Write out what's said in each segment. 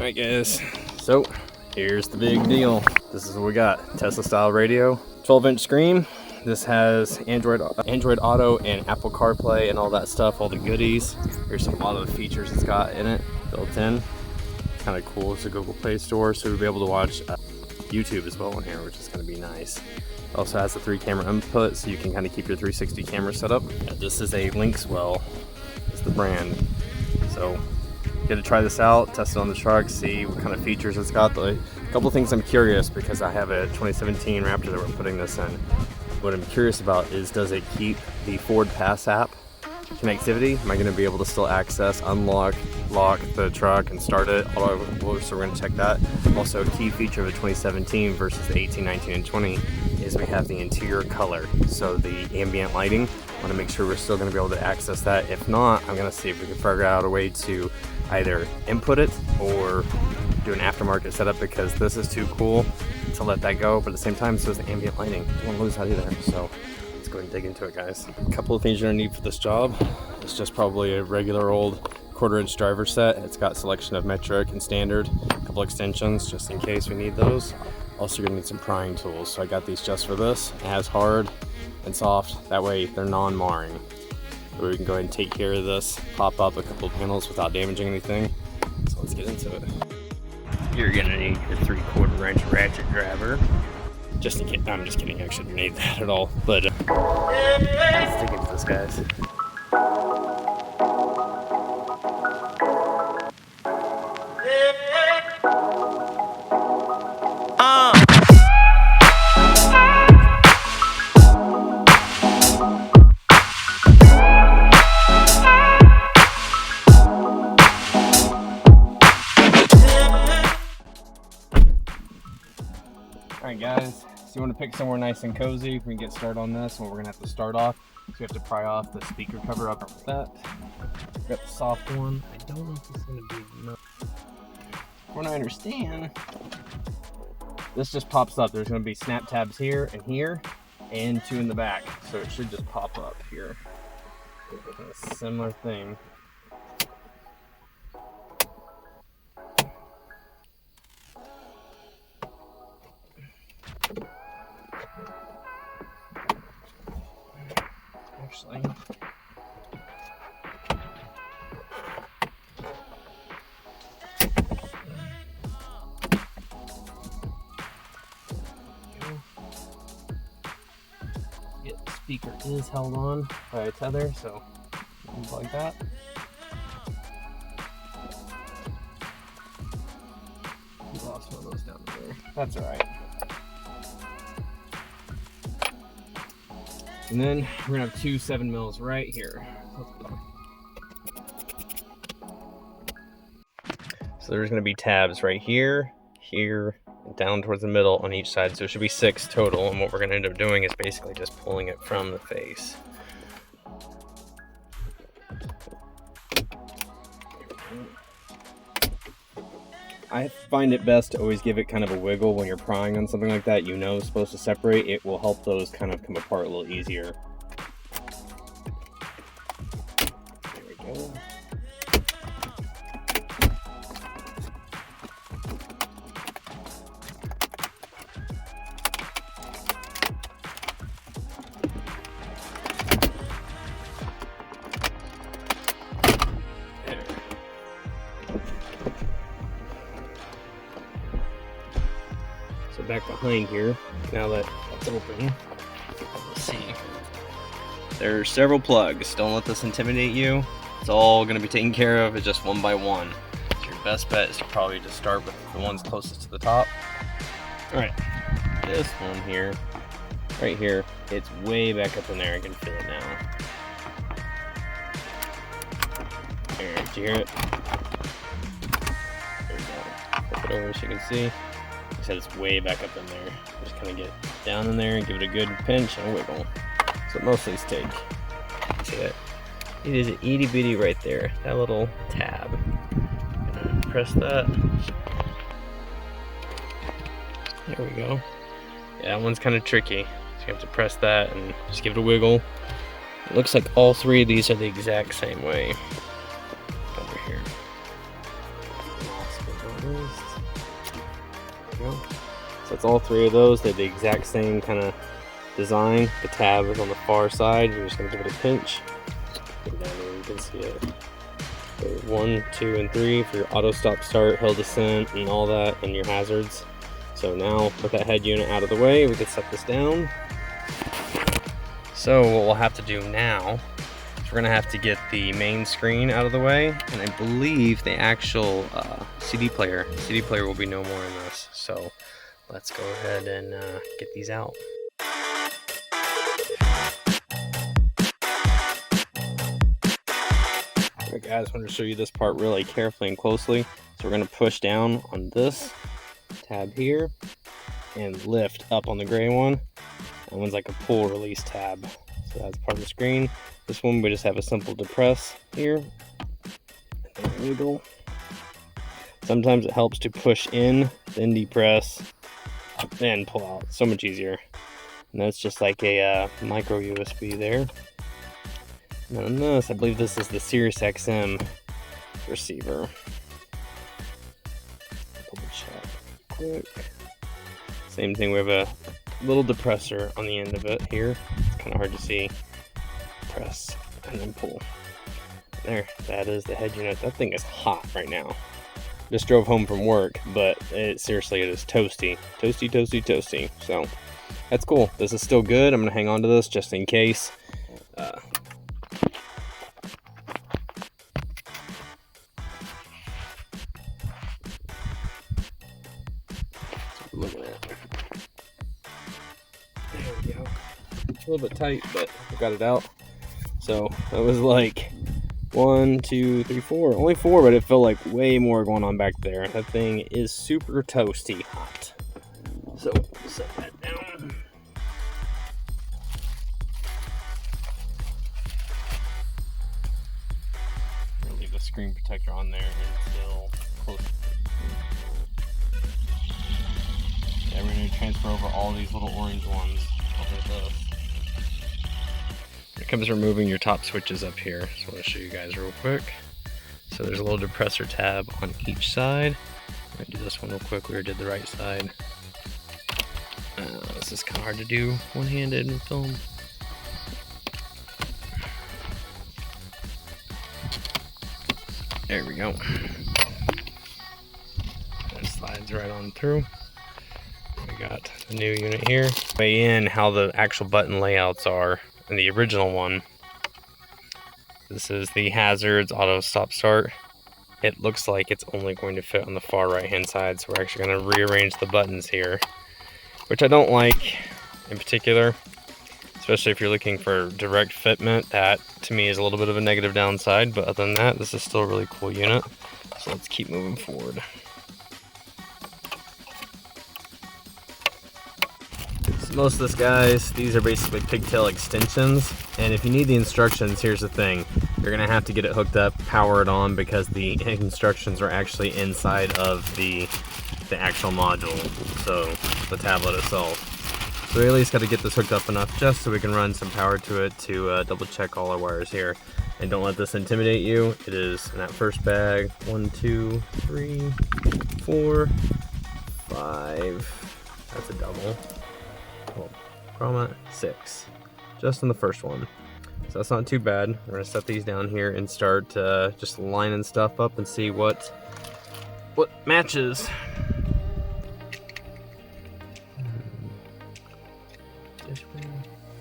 Alright guys, so here's the big deal. This is what we got. Tesla style radio, 12-inch screen. This has Android Auto and Apple CarPlay and all that stuff, all the goodies. Here's a lot of the features it's got in it, built in. It's kind of cool. It's a Google Play Store, so we'll be able to watch YouTube as well in here, which is going to be nice. It also has a 3-camera input, so you can kind of keep your 360 camera set up. This is a Linkswell, is the brand. So get to try this out, test it on the truck, see what kind of features it's got. A couple of things I'm curious, because I have a 2017 Raptor that we're putting this in. What I'm curious about is, does it keep the Ford Pass app connectivity? Am I going to be able to still access, unlock, lock the truck and start it? So we're going to check that. Also, a key feature of the 2017 versus the 18, 19, and 20 is we have the interior color. So the ambient lighting, I want to make sure we're still going to be able to access that. If not, I'm going to see if we can figure out a way to either input it or do an aftermarket setup, because this is too cool to let that go, but at the same time, so is the ambient lighting. Don't want to lose that either. So let's go ahead and dig into it, guys. A couple of things you're gonna need for this job. It's just probably a regular old 1/4-inch driver set. It's got selection of metric and standard, a couple extensions just in case we need those. Also, you're gonna need some prying tools. So I got these just for this. It has hard and soft. That way they're non-marring. So we can go ahead and take care of this, pop up a couple of panels without damaging anything. So let's get into it. You're gonna need your 3/4-inch ratchet grabber. Just in case, I'm just kidding, I shouldn't need that at all. But let's dig into this, guys. Alright guys, so you want to pick somewhere nice and cozy. We can get started on this. Well, we're going to have to start off. So we have to pry off the speaker cover up with that. Got the soft one. I don't know if this is going to be enough. From what I understand, this just pops up. There's going to be snap tabs here, and 2 in the back. So it should just pop up here. A similar thing. Actually, the speaker is held on by a tether, so unplug that. We lost one of those down there. That's all right. And then we're gonna have 2 7mm right here. So there's gonna be tabs right here, here, and down towards the middle on each side. So it should be 6 total. And what we're gonna end up doing is basically just pulling it from the face. I find it best to always give it kind of a wiggle when you're prying on something like that. You know it's supposed to separate. It will help those kind of come apart a little easier. There we go. So back behind here, now that it's open, let's see. There's several plugs. Don't let this intimidate you. It's all going to be taken care of. It's just one by one. So your best bet is to probably just start with the ones closest to the top. All right, this one here, right here, it's way back up in there. I can feel it now. There, did you hear it? There we go. Flip it over so you can see. Like I said, it's way back up in there. Just kind of get down in there and give it a good pinch and a wiggle. So most of these take. See that? It is an itty bitty right there. That little tab. Press that. There we go. Yeah, that one's kind of tricky. So you have to press that and just give it a wiggle. It looks like all 3 of these are the exact same way. Over here. wrist. There we go. So it's all three of those. They're the exact same kind of design. The tab is on the far side. You're just going to give it a pinch. Get down here, you can see it. So 1, 2, and 3 for your auto stop start, hill descent, and all that, and your hazards. So now with that head unit out of the way, we can set this down. So what we'll have to do now is we're going to have to get the main screen out of the way, and I believe the actual CD player will be no more in this. So let's go ahead and get these out. Alright guys, I want to show you this part really carefully and closely. So we're going to push down on this tab here and lift up on the gray one. That one's like a pull release tab. So that's part of the screen. This one we just have a simple depress here. And wiggle. Sometimes it helps to push in, then depress, then pull out. So much easier. And that's just like a micro USB there. And on this, I believe this is the Sirius XM receiver. Double check quick. Same thing, we have a little depressor on the end of it here. It's kind of hard to see. Press and then pull. There, that is the head unit. That thing is hot right now. Just drove home from work, but seriously, it is toasty. Toasty, toasty, toasty. So, that's cool. This is still good. I'm going to hang on to this just in case. Looking at. There we go. It's a little bit tight, but I got it out. So it was like 1, 2, 3, 4. Only 4, but it felt like way more going on back there. That thing is super toasty hot. So set that down. I'll leave the screen protector on there until close. Yeah, we're going to transfer over all these little orange ones over this. It comes removing your top switches up here, so I'm going to show you guys real quick. So there's a little depressor tab on each side. I'm going to do this one real quick. We already did the right side. This is kind of hard to do one-handed in film. There we go. It slides right on through. We got the new unit here. Way in how the actual button layouts are in the original one. This is the hazards auto stop start. It looks like it's only going to fit on the far right hand side, so we're actually going to rearrange the buttons here, which I don't like in particular, especially if you're looking for direct fitment. That to me is a little bit of a negative downside, but other than that, this is still a really cool unit. So let's keep moving forward. Most of this, guys, these are basically pigtail extensions, and if you need the instructions, here's the thing. You're gonna have to get it hooked up, power it on, because the instructions are actually inside of the actual module, so the tablet itself. So we at least got to get this hooked up enough just so we can run some power to it to double check all our wires here. And don't let this intimidate you. It is in that first bag. 1, 2, 3, 4, 5. That's a double. Well, chroma 6, just in the first one. So that's not too bad. We're gonna set these down here and start just lining stuff up and see what matches.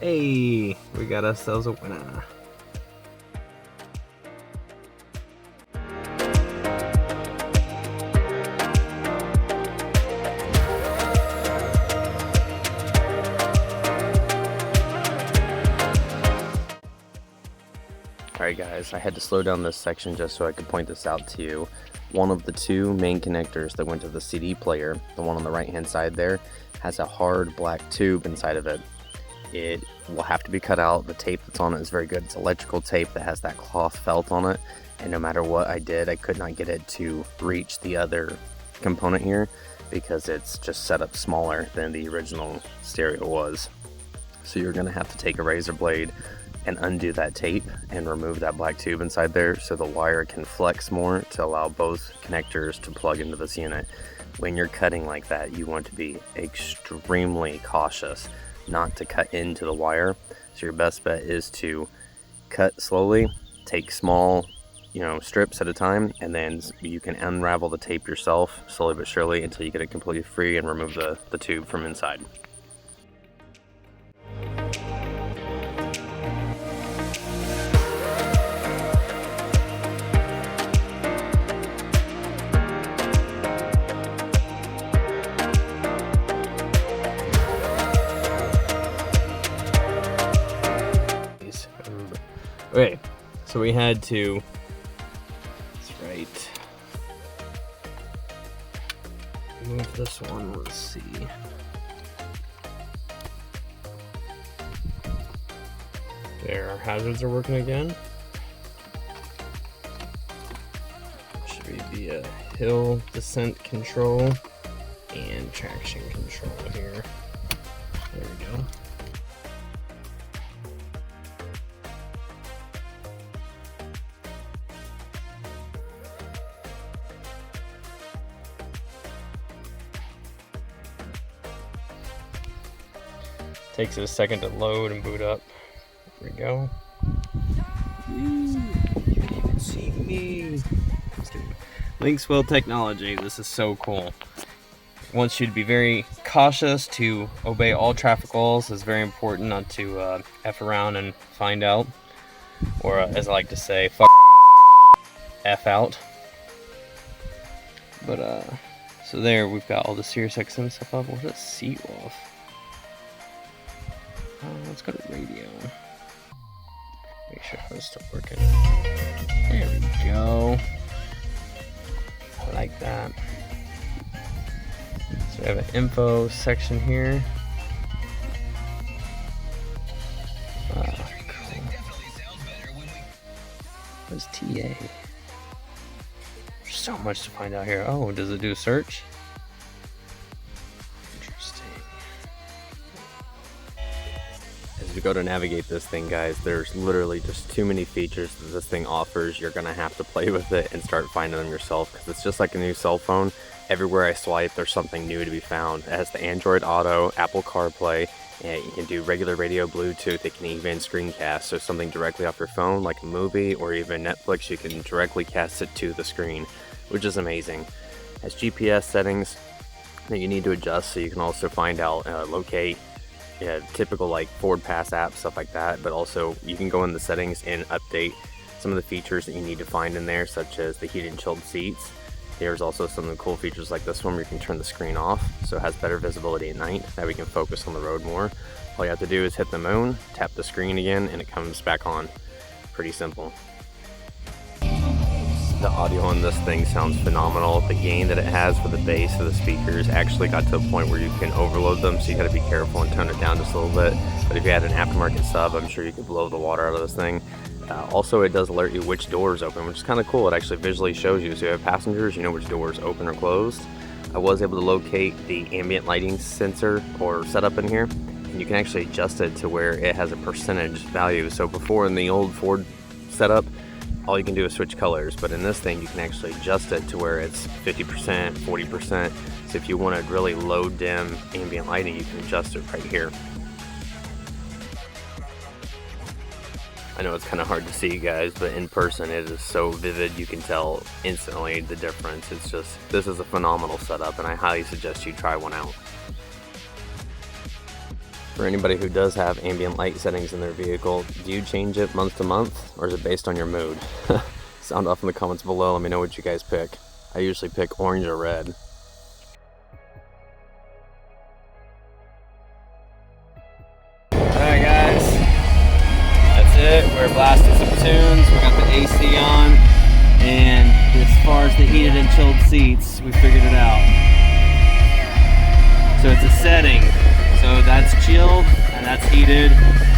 Hey, we got ourselves a winner. Alright guys, I had to slow down this section just so I could point this out to you. One of the two main connectors that went to the CD player, the one on the right hand side there, has a hard black tube inside of it. It will have to be cut out. The tape that's on it is very good. It's electrical tape that has that cloth felt on it, and no matter what I did, I could not get it to reach the other component here because it's just set up smaller than the original stereo was. So you're going to have to take a razor blade, and undo that tape and remove that black tube inside there so the wire can flex more to allow both connectors to plug into this unit. When you're cutting like that, you want to be extremely cautious not to cut into the wire. So your best bet is to cut slowly, take small, strips at a time, and then you can unravel the tape yourself slowly but surely until you get it completely free and remove the tube from inside. Okay, so we had to, that's right, move this one, let's see. There, our hazards are working again. Should be a hill descent control and traction control here. There we go. Takes it a second to load and boot up. There we go. You can't even see me. Just kidding. Linkswell technology. This is so cool. Wants you to be very cautious, to obey all traffic laws. It's very important not to F around and find out. Or as I like to say, F out. But so there, we've got all the Sirius XM stuff up. What's that seat off? Let's go to radio. Make sure it's still working. There we go. I like that. So we have an info section here. Cool. What's TA? There's so much to find out here. Oh, does it do a search? As you go to navigate this thing, guys, there's literally just too many features that this thing offers. You're gonna have to play with it and start finding them yourself, because it's just like a new cell phone. Everywhere I swipe, there's something new to be found. It has the Android Auto, Apple CarPlay, and you can do regular radio, Bluetooth. It can even screencast, so something directly off your phone, like a movie or even Netflix, you can directly cast it to the screen, which is amazing. It has GPS settings that you need to adjust, so you can also find out, locate, typical like forward pass apps, stuff like that. But also you can go in the settings and update some of the features that you need to find in there, such as the heated and chilled seats. There's also some of the cool features like this one where you can turn the screen off, so it has better visibility at night. That we can focus on the road more. All you have to do is hit the moon, tap the screen again, and it comes back on. Pretty simple. The audio on this thing sounds phenomenal. The gain that it has for the bass of the speakers actually got to a point where you can overload them, so you got to be careful and tone it down just a little bit. But if you had an aftermarket sub, I'm sure you could blow the water out of this thing. Also, it does alert you which door is open, which is kind of cool. It actually visually shows you. So if you have passengers, you know which door is open or closed. I was able to locate the ambient lighting sensor or setup in here, and you can actually adjust it to where it has a percentage value. So before in the old Ford setup, all you can do is switch colors, but in this thing you can actually adjust it to where it's 50%, 40%. So if you want to really low dim ambient lighting, you can adjust it right here. I know it's kind of hard to see, guys, but in person it is so vivid, you can tell instantly the difference. It's just, this is a phenomenal setup, and I highly suggest you try one out. For anybody who does have ambient light settings in their vehicle, do you change it month to month, or is it based on your mood? Sound off in the comments below, let me know what you guys pick. I usually pick orange or red. Alright guys, that's it. We're blasting some tunes, we got the AC on, and as far as the heated and chilled seats, we figured it out. So it's a setting. So that's chilled and that's heated.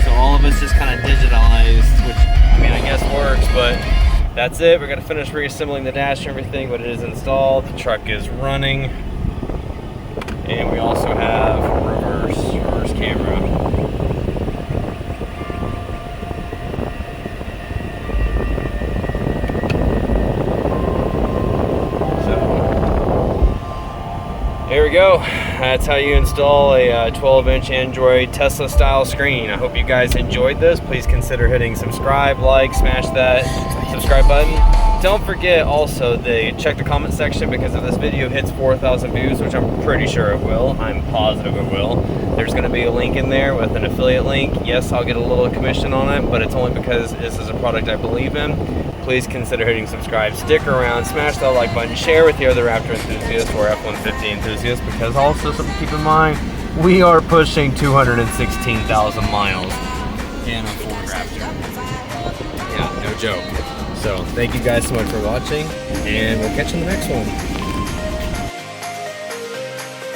So all of it's just kind of digitalized, which I mean I guess works, but that's it. We're gonna finish reassembling the dash and everything, but it is installed. The truck is running. And we also have reverse camera. There we go. That's how you install a 12-inch Android Tesla style screen. I hope you guys enjoyed this. Please consider hitting subscribe, like, smash that subscribe button. Don't forget also to check the comment section, because if this video hits 4,000 views, which I'm pretty sure it will, I'm positive it will, there's going to be a link in there with an affiliate link. Yes, I'll get a little commission on it, but it's only because this is a product I believe in. Please consider hitting subscribe, stick around, smash that like button, share with your other Raptor enthusiasts or F-150 enthusiasts, because also something to keep in mind, we are pushing 216,000 miles in a Ford Raptor. Yeah, no joke. So thank you guys so much for watching, and we'll catch you in the next one.